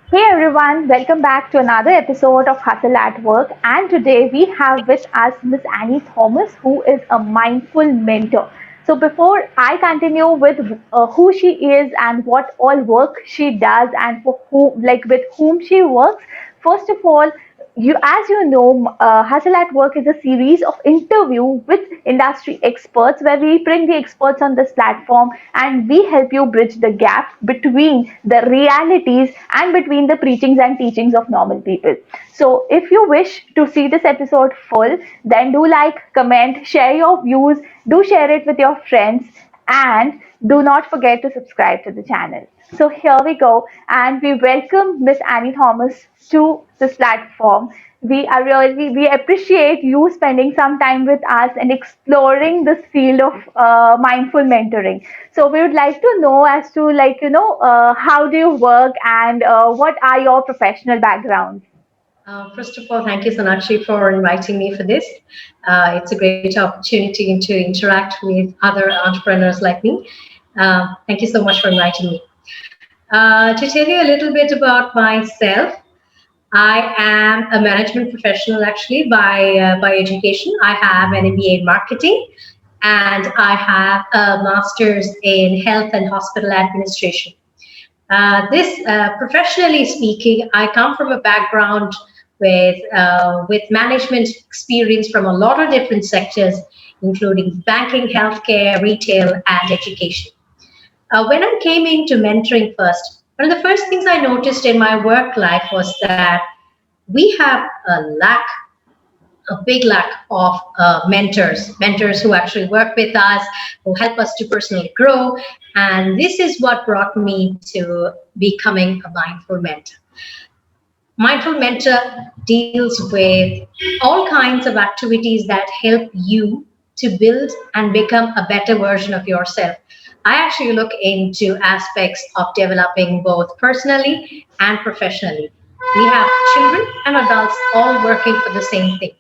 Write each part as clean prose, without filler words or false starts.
Hey everyone, welcome back to another episode of Hustle at Work. And today we have with us Ms Anney Thomas, who is a mindful mentor. So, before I continue with who she is and what all work she does and for who, like with whom she works, first of all, as you know, Hustle at Work is a series of interview with industry experts where we bring the experts on this platform and we help you bridge the gap between the realities and between the preachings and teachings of normal people. So, if you wish to see this episode full, then do like, comment, share your views, do share it with your friends, and do not forget to subscribe to the channel. So here we go, and we welcome Ms Anney Thomas to this platform. We appreciate you spending some time with us and exploring this field of mindful mentoring. So we would like to know as to how do you work and what are your professional backgrounds? First of all, thank you, Saakshi, for inviting me for this. It's a great opportunity to interact with other entrepreneurs like me. Thank you so much for inviting me. To tell you a little bit about myself, I am a management professional actually by education. I have an MBA in marketing and I have a master's in health and hospital administration. This, professionally speaking, I come from a background with management experience from a lot of different sectors, including banking, healthcare, retail, and education. When I came into mentoring first, one of the first things I noticed in my work life was that we have a big lack of mentors who actually work with us, who help us to personally grow. And this is what brought me to becoming a mindful mentor. Mindful mentor deals with all kinds of activities that help you to build and become a better version of yourself. I actually look into aspects of developing both personally and professionally. We have children and adults all working for the same thing.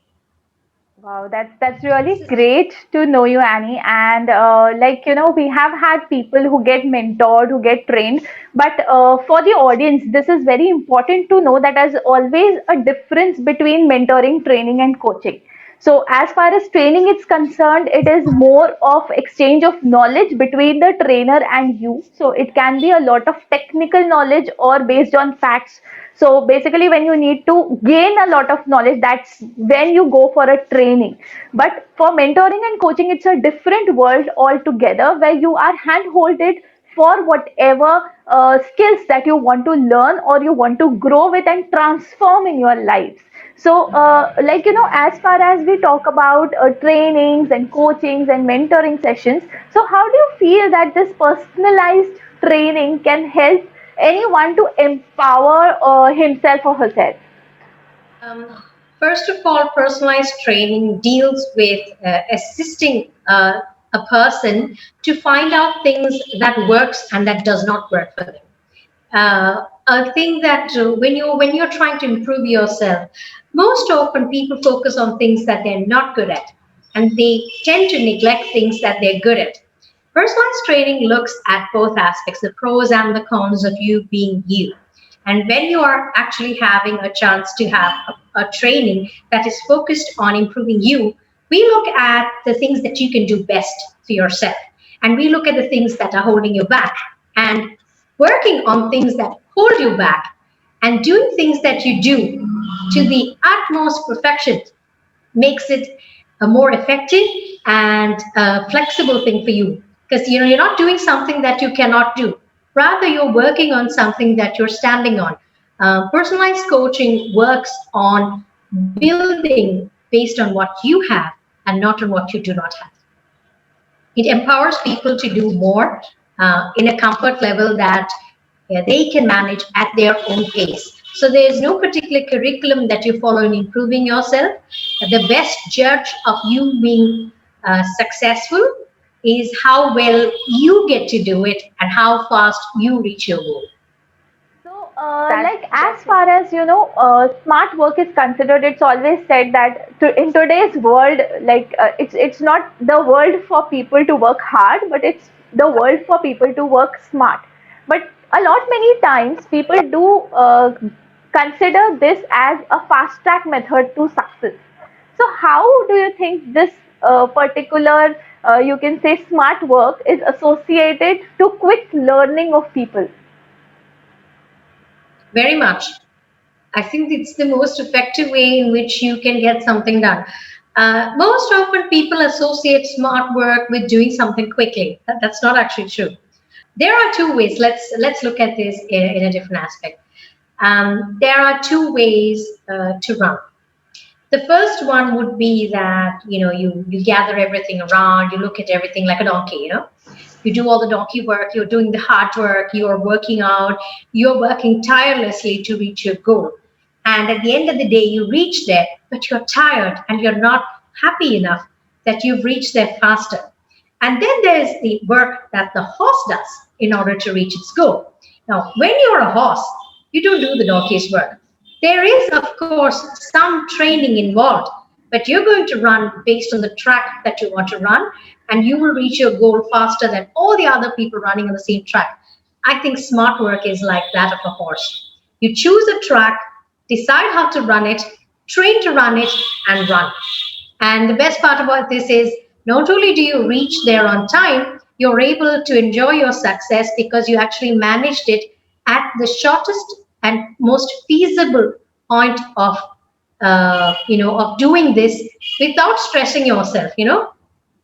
Wow, that's really great to know you, Annie. And we have had people who get mentored, who get trained. But for the audience, this is very important to know that there's always a difference between mentoring, training, and coaching. So, as far as training is concerned, it is more of exchange of knowledge between the trainer and you. So, it can be a lot of technical knowledge or based on facts. So, basically, when you need to gain a lot of knowledge, that's when you go for a training. But for mentoring and coaching, it's a different world altogether where you are hand holded for whatever skills that you want to learn or you want to grow with and transform in your lives. So, as far as we talk about trainings and coachings and mentoring sessions, so how do you feel that this personalized training can help anyone to empower himself or herself? Um, First of all, personalized training deals with assisting a person to find out things that works and that does not work for them. I think that when you're trying to improve yourself, most often people focus on things that they're not good at, and they tend to neglect things that they're good at. Personalized training looks at both aspects, the pros and the cons of you being you. And when you are actually having a chance to have a training that is focused on improving you, we look at the things that you can do best for yourself. And we look at the things that are holding you back. And working on things that hold you back and doing things that you do to the utmost perfection makes it a more effective and flexible thing for you, because you're not doing something that you cannot do, rather you're working on something that you're standing on. Personalized coaching works on building based on what you have and not on what you do not have. It empowers people to do more in a comfort level that they can manage at their own pace. So there is no particular curriculum that you follow in improving yourself. The best judge of you being successful is how well you get to do it and how fast you reach your goal. So, as far as smart work is considered, it's always said that in today's world, it's not the world for people to work hard, but it's the world for people to work smart. But a lot many times people do consider this as a fast track method to success. So how do you think this particular you can say smart work is associated to quick learning of people? Very much. I think it's the most effective way in which you can get something done. Most often, people associate smart work with doing something quickly. That's not actually true. There are two ways. Let's look at this in a different aspect. There are two ways to run. The first one would be that you gather everything around, you look at everything like a donkey. You do all the donkey work, you're doing the hard work, you're working out, you're working tirelessly to reach your goal. And at the end of the day, you reach there, but you're tired and you're not happy enough that you've reached there faster. And then there's the work that the horse does in order to reach its goal. Now, when you're a horse, you don't do the donkey's work. There is, of course, some training involved, but you're going to run based on the track that you want to run, and you will reach your goal faster than all the other people running on the same track. I think smart work is like that of a horse. You choose a track, decide how to run it, train to run it, and run. And the best part about this is not only do you reach there on time, you're able to enjoy your success because you actually managed it at the shortest and most feasible point of doing this without stressing yourself.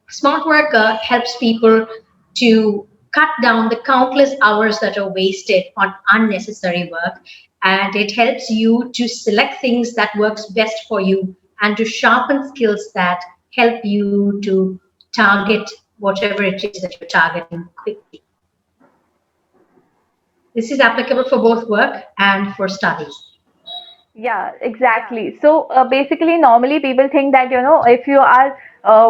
Smart work helps people to cut down the countless hours that are wasted on unnecessary work, and it helps you to select things that works best for you and to sharpen skills that help you to target whatever it is that you're targeting quickly. This is applicable for both work and for studies. Yeah, exactly. So basically, normally people think that if you are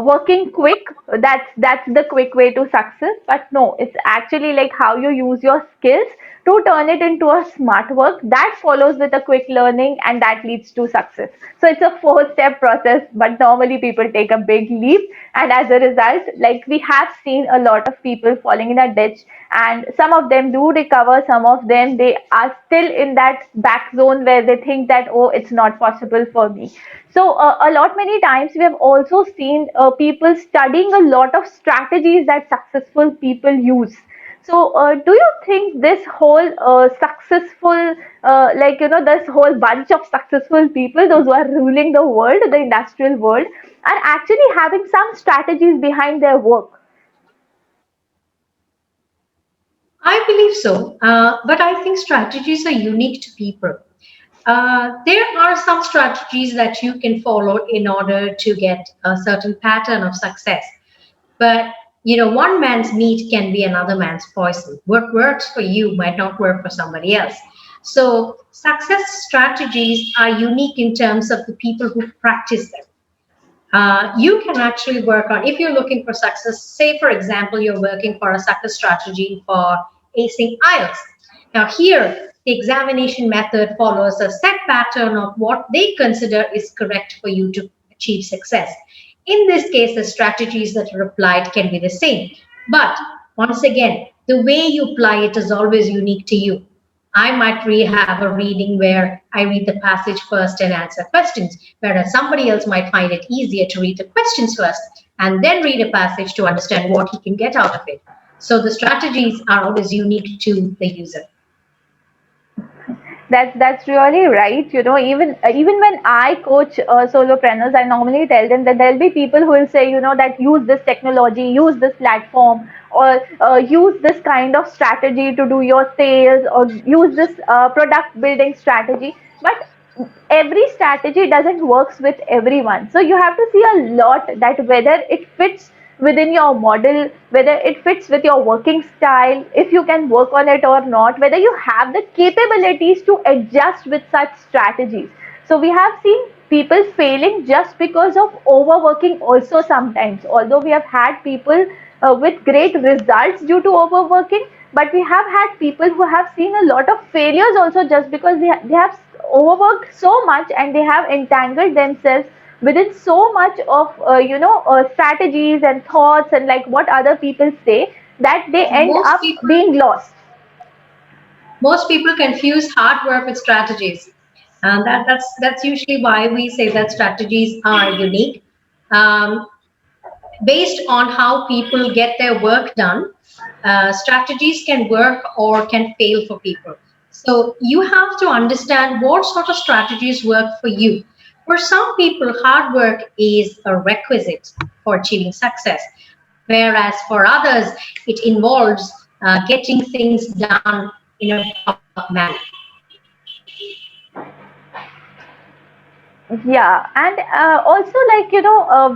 working quick, that's the quick way to success. But no, it's actually like how you use your skills to turn it into a smart work that follows with a quick learning and that leads to success. So it's a four-step process, but normally people take a big leap, and as a result, like we have seen a lot of people falling in a ditch, and some of them do recover, some of them they are still in that back zone where they think that, oh, it's not possible for me. So a lot many times we have also seen people studying a lot of strategies that successful people use. So, do you think this whole successful, this whole bunch of successful people, those who are ruling the world, the industrial world, are actually having some strategies behind their work? I believe so, but I think strategies are unique to people. There are some strategies that you can follow in order to get a certain pattern of success. But one man's meat can be another man's poison. What works for you might not work for somebody else. So success strategies are unique in terms of the people who practice them. You can actually work on, if you're looking for success, say for example, you're working for a success strategy for acing IELTS. Now here, the examination method follows a set pattern of what they consider is correct for you to achieve success. In this case, the strategies that are applied can be the same. But once again, the way you apply it is always unique to you. I might have a reading where I read the passage first and answer questions, whereas somebody else might find it easier to read the questions first and then read a passage to understand what he can get out of it. So the strategies are always unique to the user. That's really right. Even when I coach solopreneurs, I normally tell them that there'll be people who will say, that use this technology, use this platform, or use this kind of strategy to do your sales, or use this product building strategy. But every strategy doesn't works with everyone, so you have to see a lot that whether it fits within your model, whether it fits with your working style, if you can work on it or not, whether you have the capabilities to adjust with such strategies. So we have seen people failing just because of overworking also sometimes, although we have had people with great results due to overworking, but we have had people who have seen a lot of failures also just because they have overworked so much and they have entangled themselves within so much of strategies and thoughts and like what other people say, that they end Most up people being lost. Most people confuse hard work with strategies, and that's usually why we say that strategies are unique. Um, Based on how people get their work done, strategies can work or can fail for people. So you have to understand what sort of strategies work for you. For some people, hard work is a requisite for achieving success, whereas for others, it involves getting things done in a proper manner. Yeah, and also like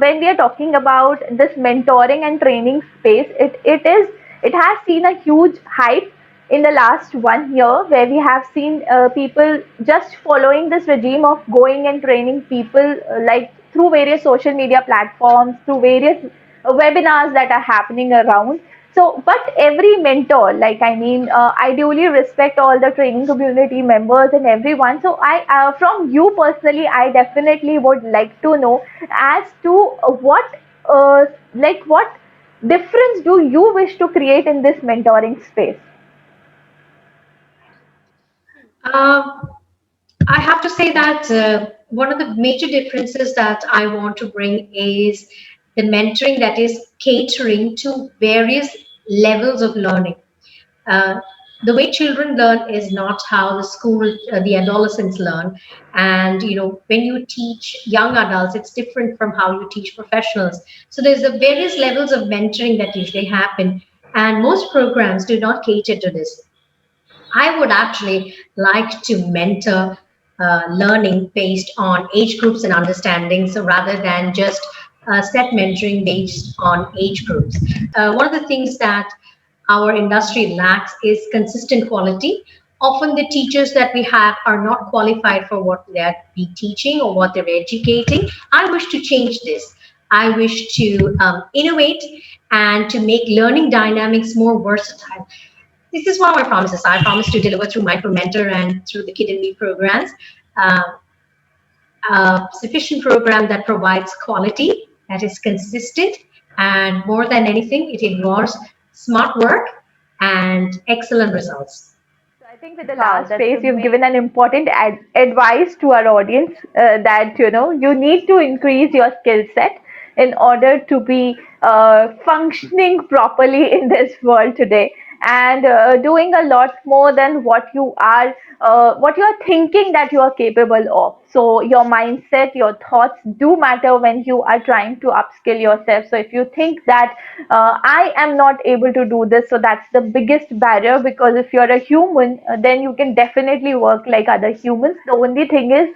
when we are talking about this mentoring and training space, it has seen a huge hype in the last 1 year, where we have seen people just following this regime of going and training people like through various social media platforms, through various webinars that are happening around. So, but every mentor, like I mean, I duly respect all the training community members and everyone. So, from you personally, I definitely would like to know as to uh, what difference do you wish to create in this mentoring space? Um, I have to say that one of the major differences that I want to bring is the mentoring that is catering to various levels of learning. Uh, the way children learn is not how the school, the adolescents learn. And, when you teach young adults, it's different from how you teach professionals. So there's a various levels of mentoring that usually happen. And most programs do not cater to this. I would actually like to mentor learning based on age groups and understandings rather than just set mentoring based on age groups. One of the things that our industry lacks is consistent quality. Often the teachers that we have are not qualified for what they're be teaching or what they're educating. I wish to change this. I wish to innovate and to make learning dynamics more versatile. This is one of my promises. I promise to deliver through Micro Mentor and through the Kid and Me programs, uh, a sufficient program that provides quality, that is consistent, and more than anything, it involves smart work and excellent results. So I think with the last phase, you've given an important advice to our audience that you need to increase your skill set in order to be functioning properly in this world today, and doing a lot more than what you are thinking that you are capable of. So your mindset, your thoughts do matter when you are trying to upskill yourself. So if you think that I am not able to do this, so that's the biggest barrier, because if you're a human, then you can definitely work like other humans. The only thing is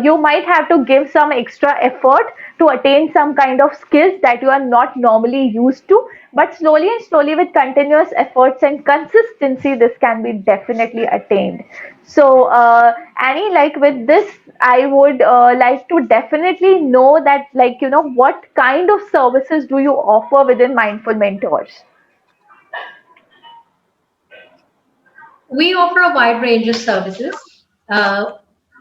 you might have to give some extra effort to attain some kind of skills that you are not normally used to, but slowly and slowly, with continuous efforts and consistency, this can be definitely attained. So Annie, like with this, I would like to definitely know that, like, what kind of services do you offer within Mindful Mentors? We offer a wide range of services. Uh,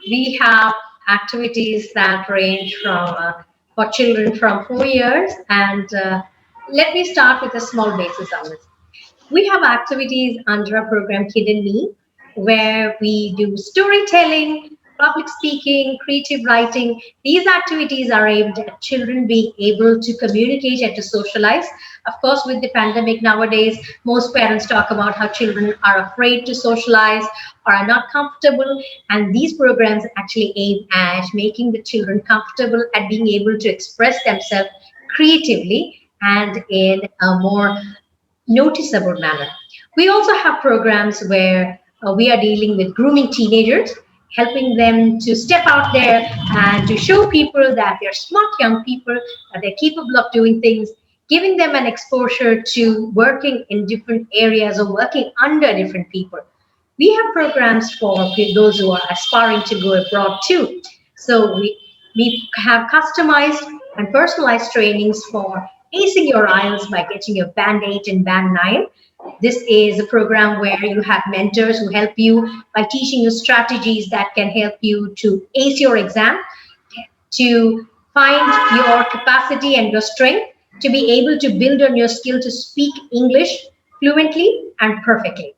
we have activities that range from for children from 4 years, and let me start with a small basis on this. We have activities under our program Kid and Me, where we do storytelling, public speaking, creative writing. These activities are aimed at children being able to communicate and to socialize. Of course, with the pandemic nowadays, most parents talk about how children are afraid to socialize or are not comfortable. And these programs actually aim at making the children comfortable at being able to express themselves creatively and in a more noticeable manner. We also have programs where we are dealing with grooming teenagers, helping them to step out there and to show people that they're smart young people, that they're capable of doing things, giving them an exposure to working in different areas or working under different people. We have programs for those who are aspiring to go abroad too. So we have customized and personalized trainings for acing your IELTS by getting your Band 8 and Band 9. This is a program where you have mentors who help you by teaching you strategies that can help you to ace your exam, to find your capacity and your strength, to be able to build on your skill to speak English fluently and perfectly.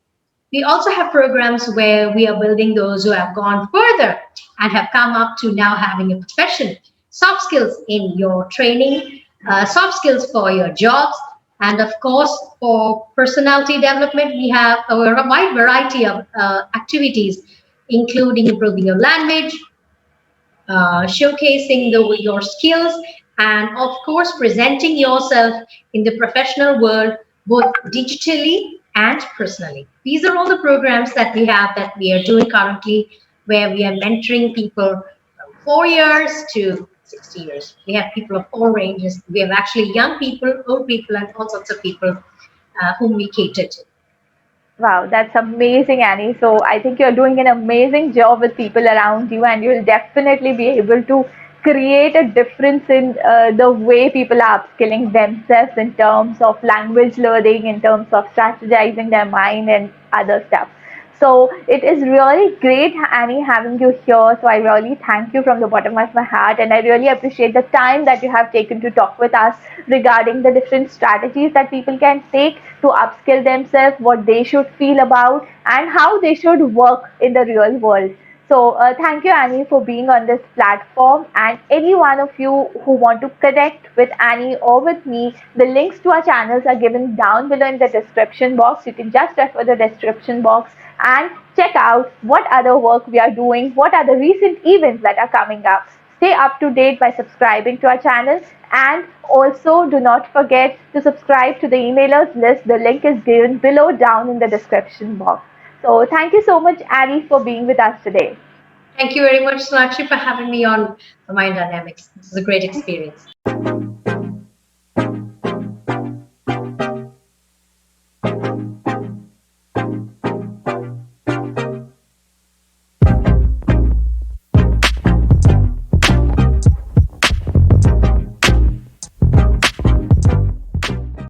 We also have programs where we are building those who have gone further and have come up to now having a profession. Soft skills in your training, soft skills for your jobs, and of course, for personality development, we have a wide variety of activities, including improving your language, showcasing your skills, and of course, presenting yourself in the professional world, both digitally and personally. These are all the programs that we have that we are doing currently, where we are mentoring people from 4 years to 60 years. We have people of all ranges. We have actually young people, old people, and all sorts of people whom we cater to. Wow, that's amazing, Annie. So I think you're doing an amazing job with people around you, and you'll definitely be able to create a difference in the way people are upskilling themselves in terms of language learning, in terms of strategizing their mind, and other stuff. So it is really great, Annie, having you here. So I really thank you from the bottom of my heart, and I really appreciate the time that you have taken to talk with us regarding the different strategies that people can take to upskill themselves, what they should feel about, and how they should work in the real world. So thank you, Annie, for being on this platform. And any one of you who want to connect with Annie or with me, the links to our channels are given down below in the description box. You can just refer the description box and check out what other work we are doing, what are the recent events that are coming up. Stay up to date by subscribing to our channel, and also do not forget to subscribe to the emailers list. The link is given below down in the description box. So thank you so much, Annie, for being with us today. Thank you very much, Saakshi, for having me on Mind Dynamics. This is a great experience.